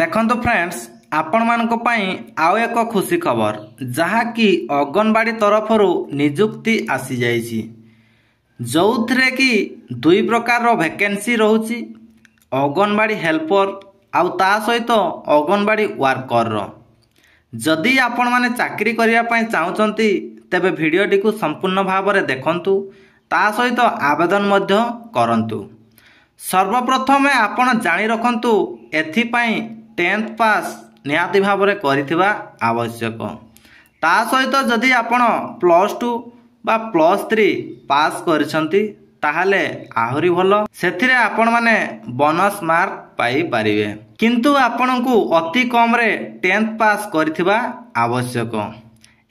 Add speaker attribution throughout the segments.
Speaker 1: देखंतु फ्रेंड्स आपण मानक पई आउ एक खुशी खबर जहाँकि अंगनवाड़ी तरफरु निजुक्ति आसी जाइछि जोउथरे कि दुई प्रकार रो वैकेंसी रहउछि अंगनवाड़ी हेल्पर आउ ता सहित अंगनवाड़ी वर्कर रो। जदि आपण माने चाकरी करिया पई चाहुचंती तेबे वीडियोटी को संपूर्ण भाव में देखंतु ता सहित आवेदन मध्य करंतु। सर्वप्रथमे आपण जानि रखंतु एथिपाई 10th पास निहाती भाव में करिथिबा आवश्यक। ता सहित जदि आपण +2 बा +3 पास करिसंती ताहाले आहुरी भलो सेथिरे आपण माने बोनस मार्क पाई पारिबे किंतु आपनकु अति कम रे 10th पास करिथिबा आवश्यक।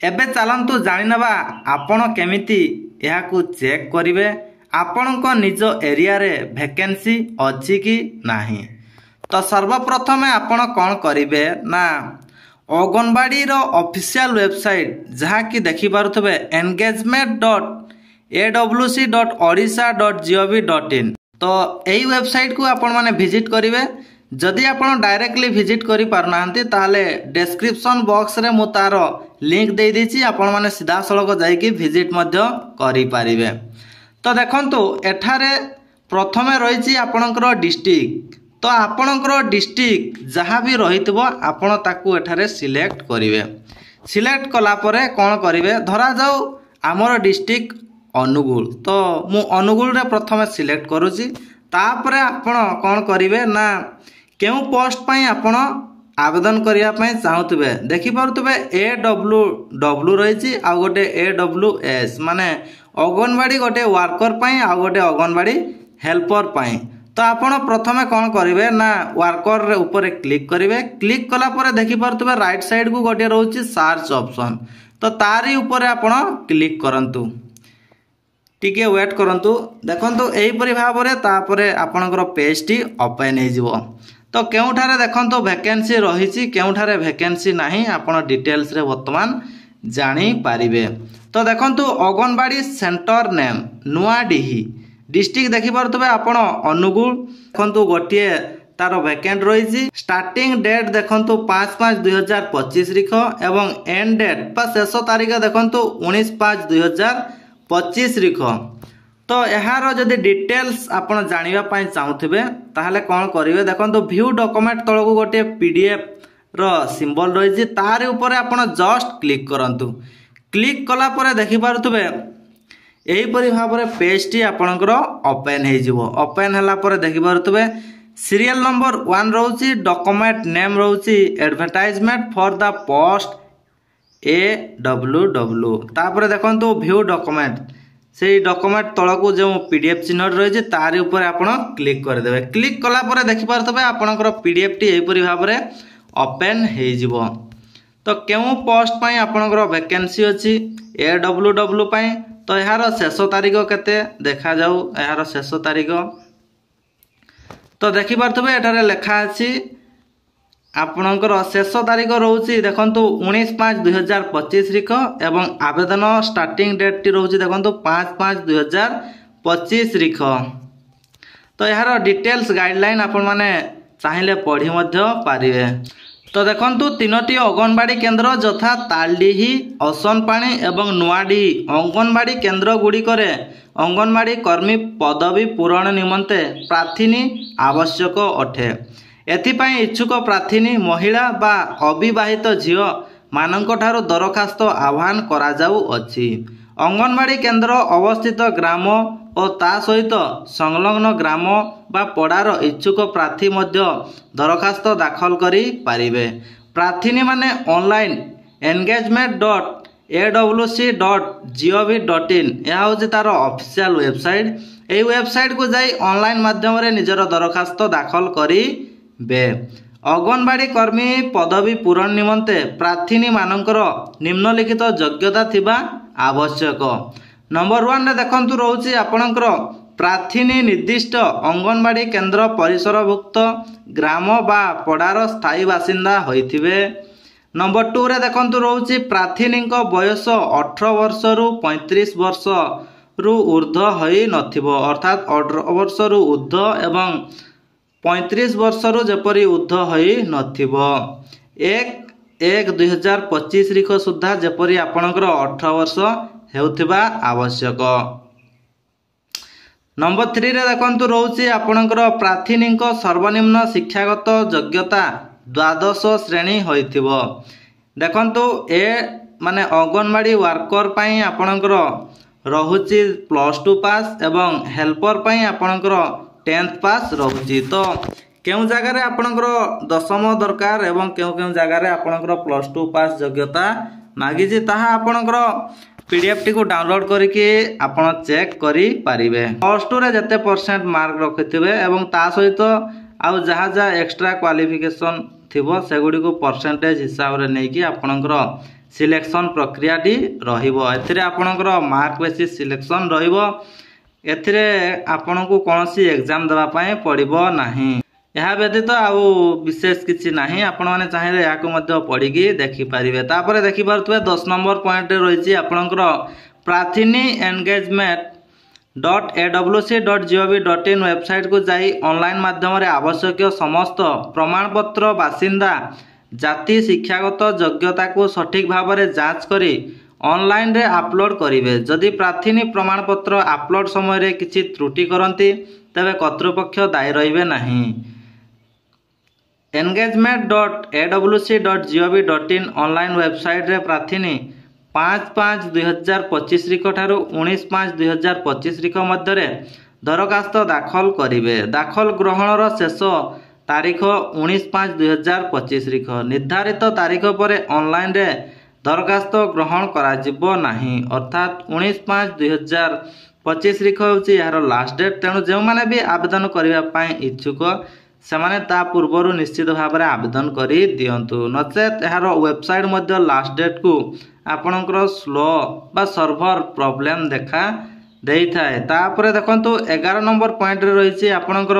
Speaker 1: एबे चलंतु जानि नबा आपण केमिति एहाकु चेक करिवे आपणको निज एरिया रे वैकेंसी अछि कि नाही। तो सर्वप्रथमे आपण कोन करिवे ना अंगनवाड़ी रो ऑफिशियल वेबसाइट जहा कि देखि पारुथबे engagement.awc.odisha.gov.in तो एई वेबसाइट को आपण माने विजिट करिवे। जदि आपण डायरेक्टली विजिट करि पारनांती ताले डिस्क्रिप्शन बॉक्स रे मु तार लिंक दे दिछि आपण माने सीधा सळक जाई कि विजिट मध्य करि पारिबे। तो देखंतु एठारे प्रथमे रहिछि आपणकर डिस्ट्रिक्ट तो आपणकर डिस्ट्रिक्ट जहाँ भी रहितबो आपण ताकू एठारे सिलेक्ट करिवे। सिलेक्ट कला परे कोन करिवे धरा जाऊ हमर डिस्ट्रिक्ट अनुगुल तो मु अनुगुल रे प्रथमे सिलेक्ट करूछि। तापरे आपण कोन करिवे ना केउ पोस्ट पई आपण आवेदन करिया पई चाहुतबे देखि पारुतबे AWW रहिछि आ गोटे AWS माने अंगनवाड़ी गोटे वर्कर पई आ गोटे अंगनवाड़ी हेल्पर पई। तो आपण प्रथमे कोन करिवे ना वर्कर रे ऊपर क्लिक करिवे। क्लिक कला परे देखि पारुतबे राइट साइड को गोटे रहउछि सर्च ऑप्शन तो तारी ऊपर आपण क्लिक करंतु टिके वेट करंतु। देखंतु एही परि भाव रे तापरे आपनकर पेज टी ओपन हे जिवो। तो केउठारे देखंतु वैकेंसी रहिछि केउठारे वैकेंसी नाही आपण डिटेल्स रे वर्तमान जानि पारिबे। तो देखंतु अंगनवाड़ी सेंटर नेम नुआडीही डिस्ट्रिक्ट देखि पारुतबे आपण अनुगुल देखंतु गोटिए तार वैकेंट रहिछि। स्टार्टिंग डेट देखंतु 5/5/2025 रिख एवं एंड डेट बा शेष तारीख देखंतु 19/5/2025 रिख। तो एहारो जदि डिटेल्स आपण जानिबा पई चाहुथिबे ताहाले कोन करिवे देखंतु व्यू डॉक्यूमेंट तळको गोटे PDF रो सिंबल रहिछि तारि ऊपर आपण जस्ट क्लिक करंतु। क्लिक कला परे देखि पारुथबे एही परि भाबरे पेज टी आपनकर ओपन हे जिवो। ओपन हला परे देखि पारुथबे सीरियल नंबर 1 रहउछि डॉक्यूमेंट नेम रहउछि advertisement for the post AWW तापरे देखंतु व्यू डॉक्यूमेंट से डॉक्यूमेंट तळको जो PDF चिन्ह रहिछि तारि ऊपर आपण क्लिक कर देबे। क्लिक कला परे देखि पारुथबे आपनकर PDF टी एही परि भाबरे ओपन हे जिवो। तो केउ पोस्ट पई आपनकर वैकेंसी अछि AWW पई तो यार शेष तारीख केते देखा जाऊ यार शेष तारीख तो देखि पारथबे एटारे लेखा अछि आपनकर शेष तारीख रहउछि देखंतु 19/5/2025 रिख एवं आवेदन स्टार्टिंग डेट टी रहउछि देखंतु 5/5/2025 रिख। तो यार डिटेल्स गाइडलाइन आपण माने चाहिले पढी मध्य पारिवे। तो देखंतु तीनोटी अंगनवाड़ी केंद्र जथा तालडीही असनपाणी एवं नुआडी अंगनवाड़ी केंद्र गुडी करे अंगनवाड़ी कर्मी पदवी पूरण निमंते प्रार्थीनी आवश्यक अठे। एथिपाई इच्छुक प्रार्थीनी महिला बा अविवाहित झियो मानक ठारो दरखास्त आह्वान करा जाऊ अछि। अंगनवाड़ी केंद्र अवस्थित ग्राम और ता सहित संलग्न ग्राम बा पड़ार इच्छुक प्रार्थी मध्य दरखास्त दाखल करी पारिबे। प्रार्थीनी माने ऑनलाइन engagement.awc.gov.in यह होछि तार ऑफिशियल वेबसाइट। एई वेबसाइट को जाई ऑनलाइन माध्यम रे निजर दरखास्त दाखल करी बे। अंगनवाड़ी कर्मी पदवी पूरण निमंते प्रार्थीनी मानकर निम्नलिखित योग्यता थिबा आवश्यक। नंबर 1 रे देखंतु रहउछि आपनकर प्रार्थीनी निर्दिष्ट अंगनवाड़ी केंद्र परिसरभुक्त ग्राम बा पड़ार स्थायी बासिंदा होइथिबे। नंबर 2 रे देखंतु रहउछि प्रार्थीनी बयस 18 वर्ष रु 35 वर्ष रु ऊर्ध्व होई नथिबो अर्थात 18 वर्ष रु ऊर्ध्व एवं 35 वर्षर जेपरी ऊर्ध्व होई नथिबो। 1/1/2025 सुधा जेपरी आपणकर 18 वर्ष हेउथिबा आवश्यक। नंबर 3 रे देखंतु रोची आपणकर प्रार्थीनिक सर्वनिम्न शिक्षागत योग्यता द्वादश श्रेणी होइथिबो। देखंतु ए माने अंगनवाड़ी वर्कर पई आपणकर रहुची +2 पास एवं हेल्पर पई आपणकर 10th पास रहुची। तो केउ जगह रे आपणकर दशम दरकार एवं केउ जगह रे आपणकर +2 पास योग्यता मागी जी ताहा आपणकर पीडीएफ टी को डाउनलोड करके आपण चेक करी पारिबे। +2 रे जते % मार्क रखिथिबे एवं ता सहित आउ जहा जहा एक्स्ट्रा क्वालिफिकेशन थिबो सेगुडी को परसेंटेज हिसाब रे नै कि आपणकर सिलेक्शन प्रक्रिया टी रहिबो। एथिरे आपणकर मार्क बेसिस सिलेक्शन रहिबो। एथिरे आपण को कोनोसी एग्जाम देबा पय पड़िबो नाही। यह व्यतीत आउ विशेष किसी नाही। आपण माने चाहे या को मध्य पढ़ी की देखि पारिबे। तापरे देखि पारथुबे 10 नंबर पॉइंट रे रहिछि आपणकर प्रार्थीनी engagement.awc.gov.in वेबसाइट को जाई ऑनलाइन माध्यम रे आवश्यक समस्त प्रमाणपत्र बासिंदा जाति शिक्षागत योग्यता को सठिक भाव रे जांच करी ऑनलाइन रे अपलोड करिवे। जदि प्रार्थीनी प्रमाणपत्र अपलोड समय रे किछि त्रुटि करंती तबे कर्तृपक्ष दायी रहिबे नाही। engagement.awc.gov.in ऑनलाइन वेबसाइट रे प्रार्थीनी 5/5/2025 रिख ठारू 19/5/2025 रिख मध्य रे दरखास्त दाखल करिवे। दाखल ग्रहणर शेष तारीख 19/5/2025 रिख। निर्धारित तारीख परे ऑनलाइन रे दरखास्त ग्रहण करा जिवो नाही। अर्थात 19/5/2025 रिख होची यार लास्ट डेट। तेणु जो माने भी आवेदन करिवा पय इच्छुक सेमाने ता पूर्वरु निश्चित भाव रे आवेदन करी दियंतु। नचेत यार वेबसाइट मध्य लास्ट डेट को आपणकर स्लो बा सर्वर प्रॉब्लम देखा देई थाए। तापरे देखंतु 11 नंबर पॉइंट रे रहिछि आपणकर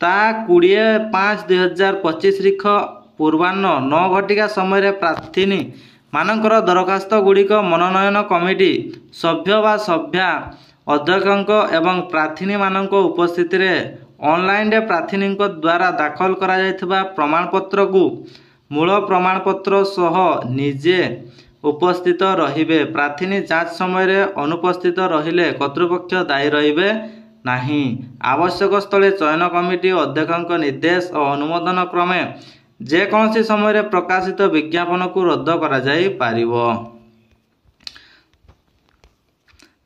Speaker 1: ता 20/5/2025 रिख पूर्वाह्न 9 घटिका समय रे प्रार्थीनी मानकर दरखास्त गुड़िक मनोनयन कमिटी सभ्य बा सभ्या अध्यक्षक एवं प्रार्थीनी मानक उपस्थिति रे ऑनलाइन रे प्रार्थीनी द्वारा दाखल करा जायथिबा प्रमाणपत्र को मूल प्रमाणपत्र सह निजे उपस्थित रहिबे। प्रार्थीनी जांच समय रे अनुपस्थित रहिले कर्तृपक्ष दायी रहिबे नाही। आवश्यक स्थले चयन कमिटी अध्यक्षक निर्देश और अनुमोदन क्रमे जे कौनसी समय रे प्रकाशित विज्ञापन को रद्द करा जाई पारिबो।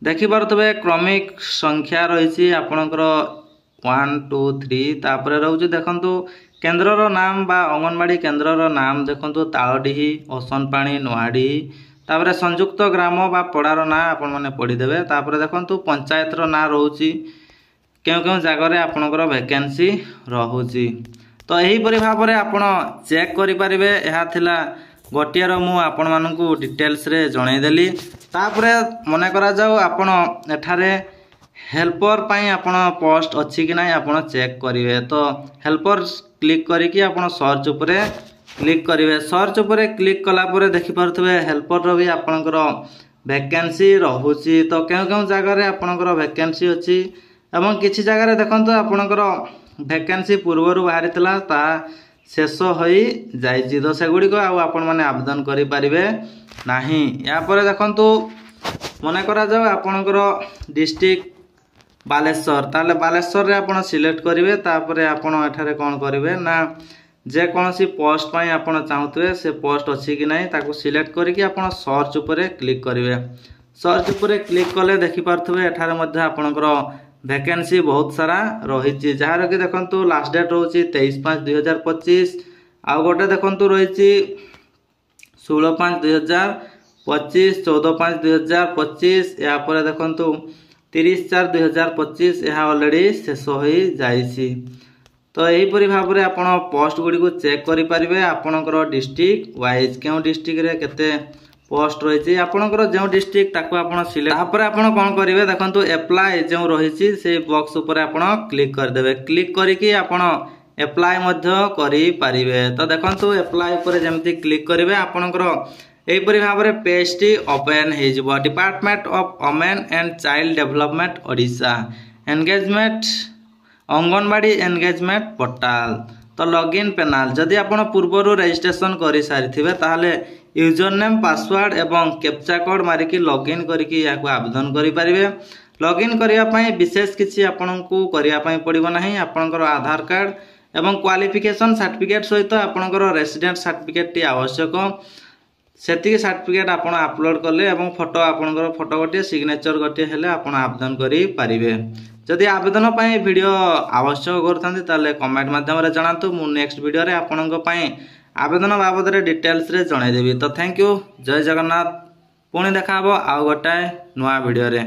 Speaker 1: देखि पारथबे क्रमिक संख्या रहिछि आपणकर 1 2 3 तापरे रहउछि देखंतु केन्द्रर नाम बा अंगनवाड़ी केन्द्रर नाम देखंतु ताळडीही ओसनपाणी नोहाडी। तापरे संयुक्त ग्राम बा पड़ार ना आपण माने पढ़ी देबे। तापरे देखंतु पंचायतर ना रहउछि केउ जगह रे आपणकर वैकेंसी रहउछि। तो यही परि भाव रे आपण चेक करि परिबे। एहा थिला गोटियर मु आपण मानकू डिटेल्स रे जणाई देली। तापरे मने करा जाऊ आपण एठारे हेल्पर पई आपण पोस्ट अछि कि नाही आपण चेक करिवे। तो हेल्पर क्लिक करिकि आपण सर्च उपरे क्लिक करिवे। सर्च उपरे क्लिक कला परे देखि पारथबे हेल्पर रो भी आपणकर वैकेंसी रहउछि। तो केउ जगह रे आपणकर वैकेंसी अछि एवं किछि जगह रे देखंतु आपणकर वैकेंसी पूर्वरु बाहरी थिला ता शेष होई जाइछि। तो सेगुडी को आपण माने आवेदन करि परिबे नाही। या परे देखंतु मने करा जाऊ आपणकर डिस्ट्रिक्ट बालेश्वर ताले बालेश्वर रे आपण सिलेक्ट करिवे। तापरे आपण एठारे कोन करिवे ना जे कोनसी पोस्ट पई आपण चाहतुवे से पोस्ट अछि कि नाही ताको सिलेक्ट करिकि आपण सर्च उपरे क्लिक करिवे। सर्च उपरे क्लिक कले देखि पारथुवे एठारे मध्ये आपणकर वैकेंसी बहुत सारा रही। जार कि देखंतु लास्ट डेट रोची 23/5/2025 आउ गोटे देखंतु रही 16/5/2025 14/5/2025 या परे देखंतु 30/4/2025 यह ऑलरेडी शेष हो जाइछि। तो यही परि भाव रे आपण पोस्ट गुडी को चेक करि परिबे। आपणकर डिस्ट्रिक्ट वाइज केउ डिस्ट्रिक्ट रे केते पोस्ट रही आपणकर जो डिस्ट्रिक्ट ताको आपण सिलेक्ट तापर आपण कोन करिवे देखंतु अप्लाई जो रही से बॉक्स ऊपर आपण क्लिक कर देबे। क्लिक करिकि आपण अप्लाई मध्य करि परिबे। तो देखंतु अप्लाई ऊपर जेमति क्लिक करिवे आपणकर एही परि भाव रे पेज टी ओपन हे जिवो। Department of women and child development Odisha engagement anganwadi engagement portal. तो लॉगिन पेनाल जदि आपण पूर्वर रजिस्ट्रेशन कर सारी ताहले यूजर नेम पासवर्ड एवं कैप्चा कोड मारिकी लॉगिन करके या आवेदन करें। लॉगिन करने विशेष किसी आपन को करने पड़ो ना। आपणकर आधार कार्ड एवं क्वालिफिकेशन सर्टिफिकेट सहित आपणकर रेसिडेंट सर्टिफिकेट टी आवश्यक। सेतिक सर्टिफिकेट आपण अपलोड कले एवं फोटो आपणकर फोटो गोटे सिग्नेचर गोटे हेले आपण आवेदन करि पारिबे। जदि आवेदन पई वीडियो आवश्यक करथांती ताले कमेंट माध्यम रे जणांतु। मु नेक्स्ट वीडियो रे आपणक पई आवेदन बाबद रे डिटेल्स रे जणाई देबी। तो थैंक यू, जय जगन्नाथ। पुणी देखा हबो आउ गोटाए नुआ वीडियो रे।